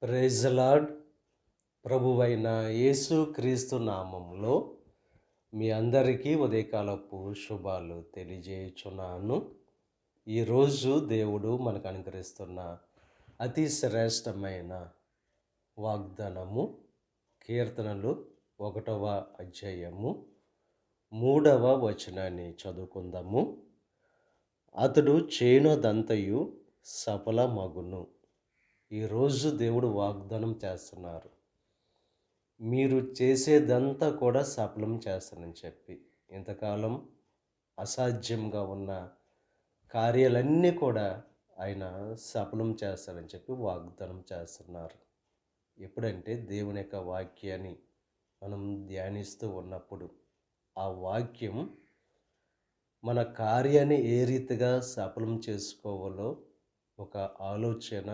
Praise the lord. ప్రభువైన యేసు క్రీస్తు నామములో మీ అందరికీ ఉదయకాలపు శుభాలు తెలియజేయుచున్నాను. ఈరోజు దేవుడు మనకు అనుగ్రహిస్తున్న అతి శ్రేష్టమైన వాగ్దానము కీర్తనలు 1వ అధ్యాయము 3వ వచనాన్ని చదువుకుందాము. అతడు చేయునదంతయు సఫలమగును. ఈరోజు దేవుడు వాగ్దానం చేస్తున్నారు, మీరు చేసేదంతా కూడా సఫలం చేస్తానని చెప్పి. ఇంతకాలం అసాధ్యంగా ఉన్న కార్యాలన్నీ కూడా ఆయన సఫలం చేస్తానని చెప్పి వాగ్దానం చేస్తున్నారు. ఎప్పుడంటే దేవుని యొక్క వాక్యాన్ని మనం ధ్యానిస్తూ ఉన్నప్పుడు ఆ వాక్యం మన కార్యాన్ని ఏ రీతిగా సఫలం చేసుకోవాలో ఒక ఆలోచన